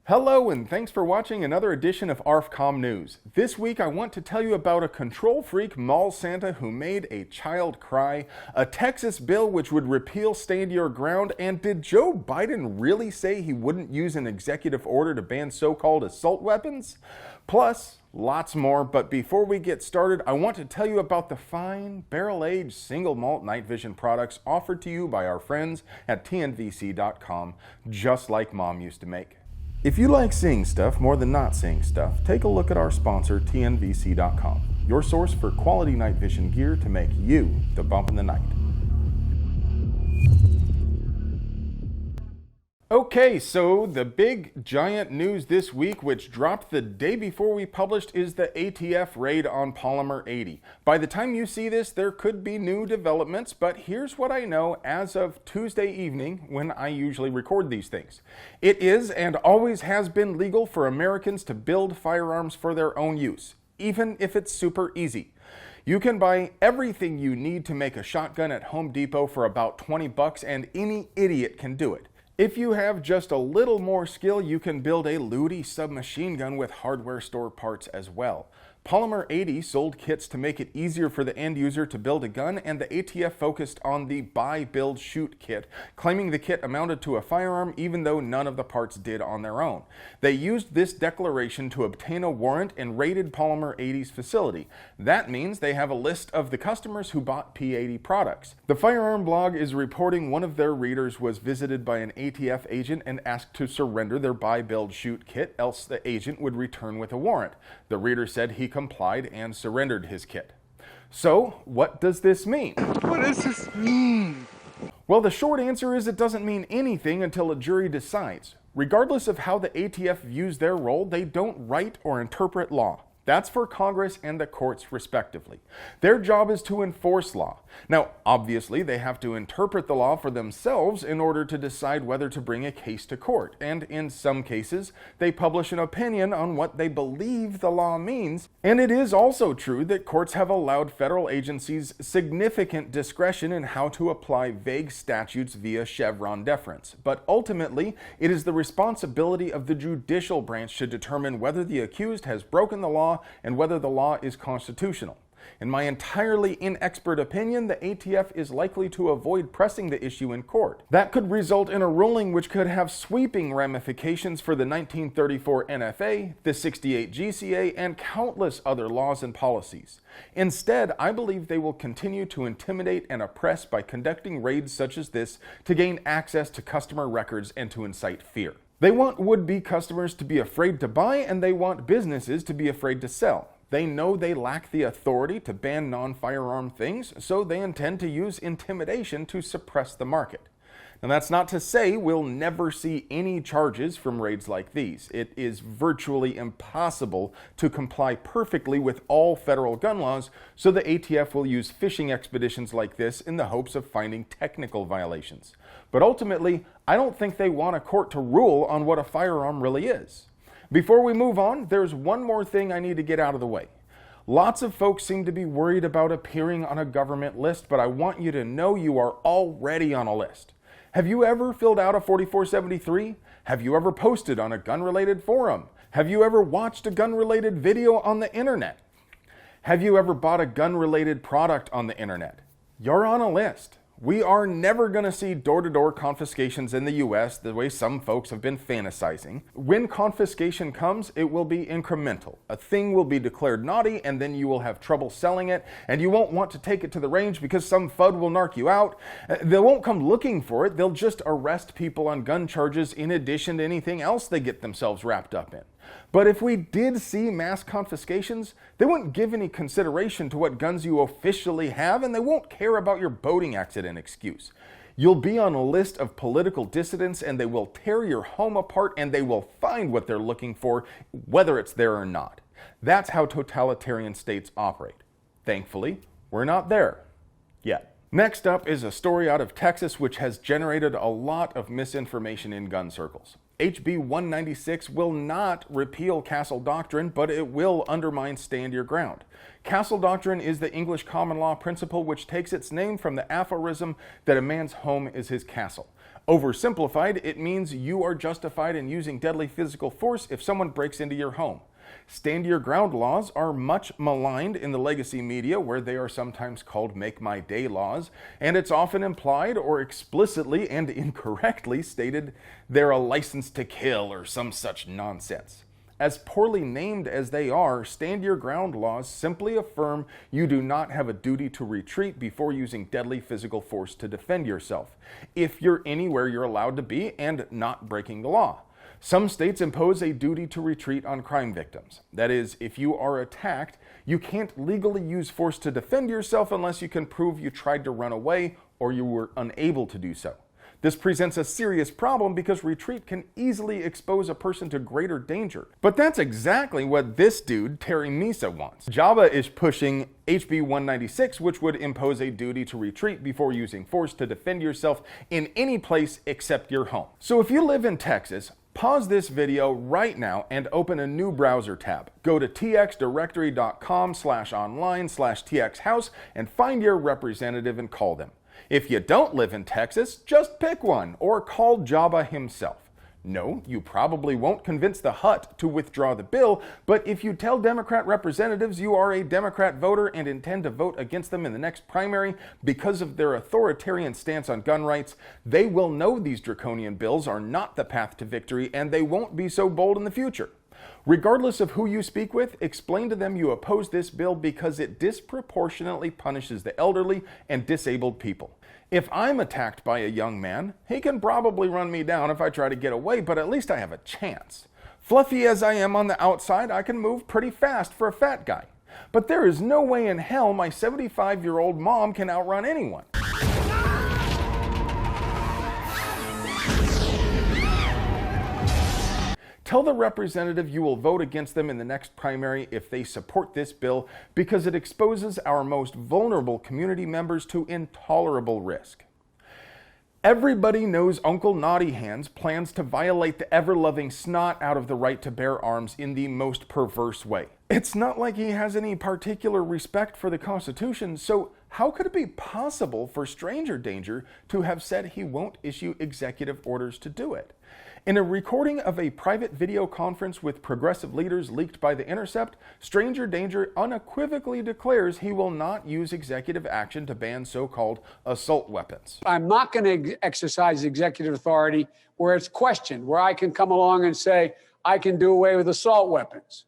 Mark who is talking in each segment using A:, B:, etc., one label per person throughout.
A: Hello and thanks for watching another edition of ARFCOM News. This week I want to tell you about a control freak mall Santa who made a child cry, a Texas bill which would repeal Stand Your Ground, and did Joe Biden really say he wouldn't use an executive order to ban so-called assault weapons? Plus, lots more, but before we get started, I want to tell you about the fine, barrel-aged, single malt night vision products offered to you by our friends at tnvc.com, just like Mom used to make. If you like seeing stuff more than not seeing stuff, take a look at our sponsor, tnvc.com, your source for quality night vision gear to make you the bump in the night. Okay, so the big giant news this week, which dropped the day before we published, is the ATF raid on Polymer 80. By the time you see this, there could be new developments, but here's what I know as of Tuesday evening when I usually record these things. It is and always has been legal for Americans to build firearms for their own use, even if it's super easy. You can buy everything you need to make a shotgun at Home Depot for about $20, and any idiot can do it. If you have just a little more skill, you can build a Ludi submachine gun with hardware store parts as well. Polymer 80 sold kits to make it easier for the end user to build a gun, and the ATF focused on the buy, build, shoot kit, claiming the kit amounted to a firearm even though none of the parts did on their own. They used this declaration to obtain a warrant and raided Polymer 80's facility. That means they have a list of the customers who bought P80 products. The firearm blog is reporting one of their readers was visited by an ATF agent and asked to surrender their buy, build, shoot kit, else the agent would return with a warrant. The reader said he complied and surrendered his kit. So, what does this mean?
B: What does this mean?
A: Well, the short answer is it doesn't mean anything until a jury decides. Regardless of how the ATF views their role, they don't write or interpret law. That's for Congress and the courts, respectively. Their job is to enforce law. Now, obviously, they have to interpret the law for themselves in order to decide whether to bring a case to court. And in some cases, they publish an opinion on what they believe the law means. And it is also true that courts have allowed federal agencies significant discretion in how to apply vague statutes via Chevron deference. But ultimately, it is the responsibility of the judicial branch to determine whether the accused has broken the law and whether the law is constitutional. In my entirely inexpert opinion, the ATF is likely to avoid pressing the issue in court. That could result in a ruling which could have sweeping ramifications for the 1934 NFA, the 68 GCA, and countless other laws and policies. Instead, I believe they will continue to intimidate and oppress by conducting raids such as this to gain access to customer records and to incite fear. They want would-be customers to be afraid to buy, and they want businesses to be afraid to sell. They know they lack the authority to ban non-firearm things, so they intend to use intimidation to suppress the market. Now, that's not to say we'll never see any charges from raids like these. It is virtually impossible to comply perfectly with all federal gun laws, so the ATF will use fishing expeditions like this in the hopes of finding technical violations. But ultimately, I don't think they want a court to rule on what a firearm really is. Before we move on, there's one more thing I need to get out of the way. Lots of folks seem to be worried about appearing on a government list, but I want you to know you are already on a list. Have you ever filled out a 4473? Have you ever posted on a gun-related forum? Have you ever watched a gun-related video on the internet? Have you ever bought a gun-related product on the internet? You're on a list. We are never going to see door-to-door confiscations in the U.S. the way some folks have been fantasizing. When confiscation comes, it will be incremental. A thing will be declared naughty, and then you will have trouble selling it, and you won't want to take it to the range because some FUD will narc you out. They won't come looking for it. They'll just arrest people on gun charges in addition to anything else they get themselves wrapped up in. But if we did see mass confiscations, they wouldn't give any consideration to what guns you officially have, and they won't care about your boating accident excuse. You'll be on a list of political dissidents, and they will tear your home apart, and they will find what they're looking for, whether it's there or not. That's how totalitarian states operate. Thankfully, we're not there yet. Next up is a story out of Texas which has generated a lot of misinformation in gun circles. HB 196 will not repeal Castle Doctrine, but it will undermine stand your ground. Castle Doctrine is the English common law principle which takes its name from the aphorism that a man's home is his castle. Oversimplified, it means you are justified in using deadly physical force if someone breaks into your home. Stand your ground laws are much maligned in the legacy media, where they are sometimes called make my day laws, and it's often implied or explicitly and incorrectly stated they're a license to kill or some such nonsense. As poorly named as they are, stand your ground laws simply affirm you do not have a duty to retreat before using deadly physical force to defend yourself, if you're anywhere you're allowed to be and not breaking the law. Some states impose a duty to retreat on crime victims. That is, if you are attacked, you can't legally use force to defend yourself unless you can prove you tried to run away or you were unable to do so. This presents a serious problem because retreat can easily expose a person to greater danger. But that's exactly what this dude, Terry Misa, wants. Jabba is pushing HB 196, which would impose a duty to retreat before using force to defend yourself in any place except your home. So if you live in Texas, pause this video right now and open a new browser tab. Go to txdirectory.com/online/txhouse and find your representative and call them. If you don't live in Texas, just pick one or call Jabba himself. No, you probably won't convince the Hut to withdraw the bill, but if you tell Democrat representatives you are a Democrat voter and intend to vote against them in the next primary because of their authoritarian stance on gun rights, they will know these draconian bills are not the path to victory and they won't be so bold in the future. Regardless of who you speak with, explain to them you oppose this bill because it disproportionately punishes the elderly and disabled people. If I'm attacked by a young man, he can probably run me down if I try to get away, but at least I have a chance. Fluffy as I am on the outside, I can move pretty fast for a fat guy. But there is no way in hell my 75-year-old mom can outrun anyone. Tell the representative you will vote against them in the next primary if they support this bill because it exposes our most vulnerable community members to intolerable risk. Everybody knows Uncle Naughty Hands plans to violate the ever-loving snot out of the right to bear arms in the most perverse way. It's not like he has any particular respect for the Constitution, so how could it be possible for stranger danger to have said he won't issue executive orders to do it? In a recording of a private video conference with progressive leaders leaked by The Intercept, Stranger Danger unequivocally declares he will not use executive action to ban so-called assault weapons.
C: I'm not going to exercise executive authority where it's questioned, where I can come along and say, I can do away with assault weapons.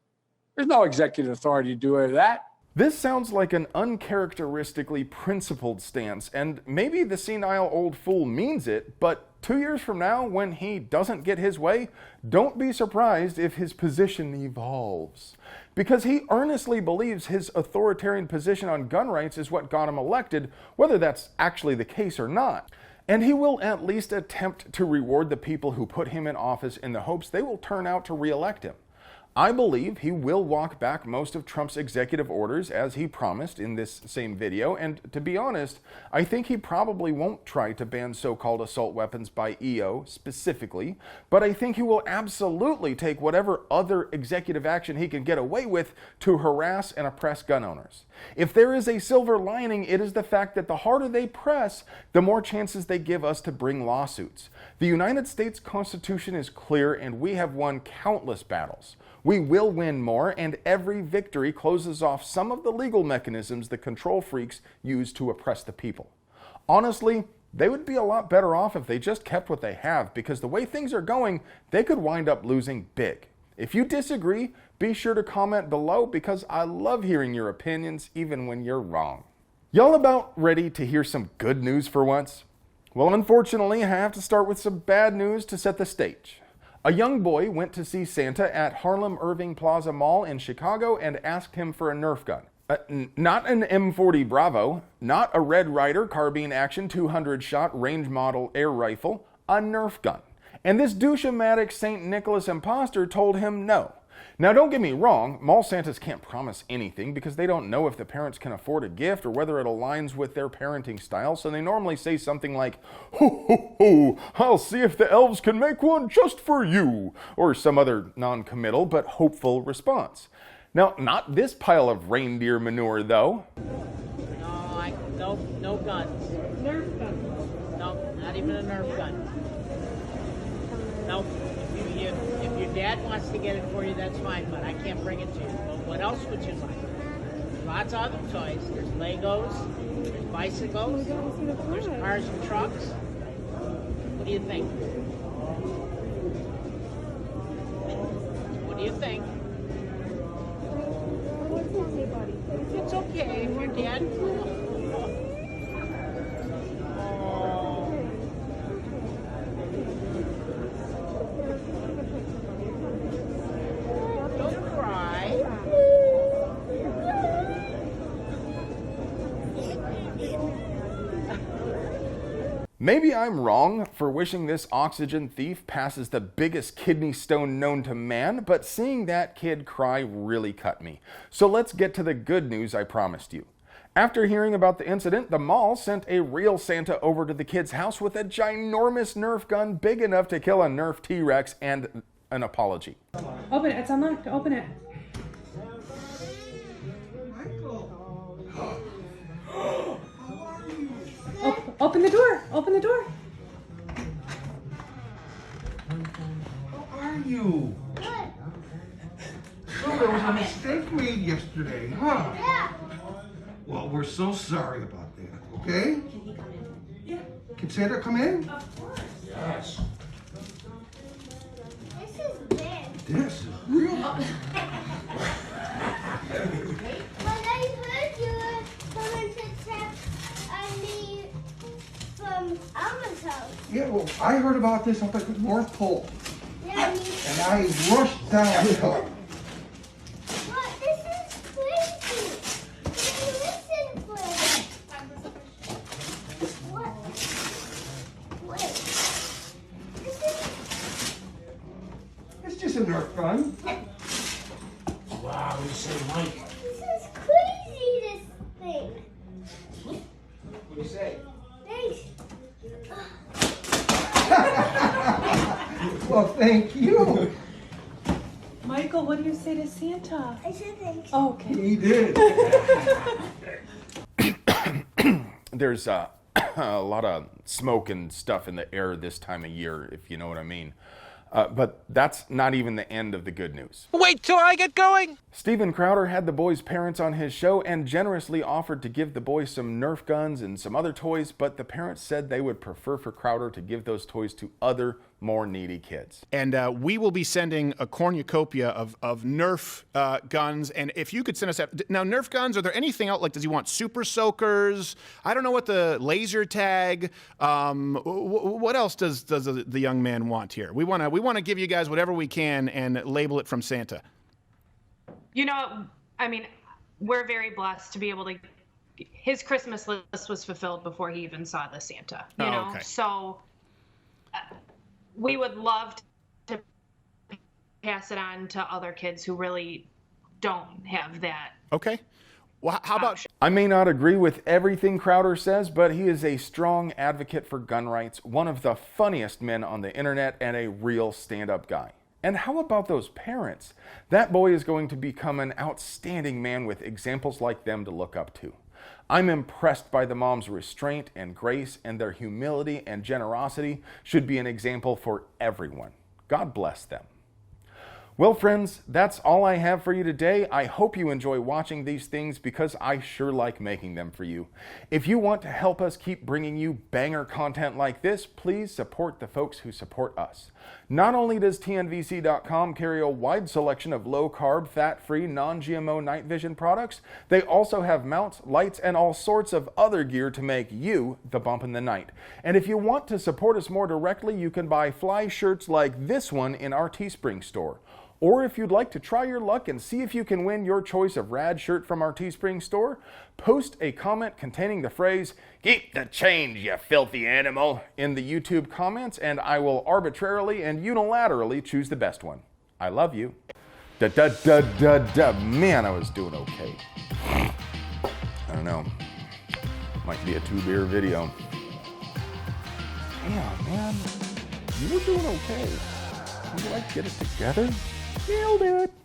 C: There's no executive authority to do away with that.
A: This sounds like an uncharacteristically principled stance, and maybe the senile old fool means it, but 2 years from now, when he doesn't get his way, don't be surprised if his position evolves. Because he earnestly believes his authoritarian position on gun rights is what got him elected, whether that's actually the case or not. And he will at least attempt to reward the people who put him in office in the hopes they will turn out to re-elect him. I believe he will walk back most of Trump's executive orders as he promised in this same video, and to be honest, I think he probably won't try to ban so-called assault weapons by EO specifically, but I think he will absolutely take whatever other executive action he can get away with to harass and oppress gun owners. If there is a silver lining, it is the fact that the harder they press, the more chances they give us to bring lawsuits. The United States Constitution is clear, and we have won countless battles. We will win more, and every victory closes off some of the legal mechanisms the control freaks use to oppress the people. Honestly, they would be a lot better off if they just kept what they have, because the way things are going, they could wind up losing big. If you disagree, be sure to comment below because I love hearing your opinions even when you're wrong. Y'all about ready to hear some good news for once? Well, unfortunately, I have to start with some bad news to set the stage. A young boy went to see Santa at Harlem Irving Plaza Mall in Chicago and asked him for a Nerf gun. Not an M40 Bravo, not a Red Ryder carbine action 200-shot range model air rifle, a Nerf gun. And this douche-o-matic St. Nicholas imposter told him no. Now, don't get me wrong, mall Santas can't promise anything because they don't know if the parents can afford a gift or whether it aligns with their parenting style, so they normally say something like, "Ho, ho, ho, I'll see if the elves can make one just for you," or some other non-committal but hopeful response. Now, not this pile of reindeer manure, though.
D: No guns.
B: Nerf gun.
D: No, not even a Nerf gun. No, if your dad wants to get it for you, that's fine, but I can't bring it to you. But what else would you like? There's lots of other toys. There's Legos, there's bicycles, there's cars and trucks. What do you think? What do you think? It's okay if your dad... Don't cry.
A: Maybe I'm wrong for wishing this oxygen thief passes the biggest kidney stone known to man, but seeing that kid cry really cut me. So let's get to the good news I promised you. After hearing about the incident, the mall sent a real Santa over to the kid's house with a ginormous Nerf gun big enough to kill a Nerf T-Rex and an apology.
B: Open it. It's unlocked. Open it. Open the door. Open the door.
E: How are you? So there was a mistake made yesterday, huh?
F: Yeah.
E: Well, we're so sorry about that, okay?
F: Can he come in?
B: Yeah.
E: Can Santa come in?
B: Of course.
E: Yes.
F: This is big.
E: This is real.
F: But I heard you were coming to check on me from Alma's house.
E: Yeah, well, I heard about this up at the North Pole,
F: Yeah, me.
E: and I rushed down.
F: But this is crazy. Can you listen for it? What? Wait.
E: It's just a Nerf gun.
G: Wow, you say Mike.
F: This is crazy, this thing.
E: What do you say?
F: Thanks.
E: Well, thank you.
B: Michael, what do you say to Santa?
F: I said thanks.
B: Oh, okay.
E: He did.
A: There's a lot of smoke and stuff in the air this time of year, if you know what I mean. But that's not even the end of the good news.
G: Wait till I get going!
A: Steven Crowder had the boys' parents on his show and generously offered to give the boys some Nerf guns and some other toys, but the parents said they would prefer for Crowder to give those toys to other, more needy kids.
H: And we will be sending a cornucopia of Nerf guns. And if you could send us that. Now, Nerf guns, are there anything else? Like, does he want super soakers? I don't know what the laser tag. What else does the young man want here? We want to give you guys whatever we can and label it from Santa.
I: You know, I mean, we're very blessed to be able to. His Christmas list was fulfilled before he even saw the Santa. You know,
H: okay.
I: So we would love to pass it on to other kids who really don't have that.
H: Okay. Well, how about...
A: I may not agree with everything Crowder says, but he is a strong advocate for gun rights, one of the funniest men on the internet, and a real stand-up guy. And how about those parents? That boy is going to become an outstanding man with examples like them to look up to. I'm impressed by the mom's restraint and grace, and their humility and generosity should be an example for everyone. God bless them. Well, friends, that's all I have for you today. I hope you enjoy watching these things because I sure like making them for you. If you want to help us keep bringing you banger content like this, please support the folks who support us. Not only does TNVC.com carry a wide selection of low-carb, fat-free, non-GMO night vision products, they also have mounts, lights, and all sorts of other gear to make you the bump in the night. And if you want to support us more directly, you can buy fly shirts like this one in our Teespring store. Or if you'd like to try your luck and see if you can win your choice of rad shirt from our Teespring store, post a comment containing the phrase, "Keep the change, you filthy animal," in the YouTube comments, and I will arbitrarily and unilaterally choose the best one. I love you. Man, I was doing okay. I don't know. Might be a 2-beer video. Damn, man. You were doing okay. Would you like to get it together? Nailed it.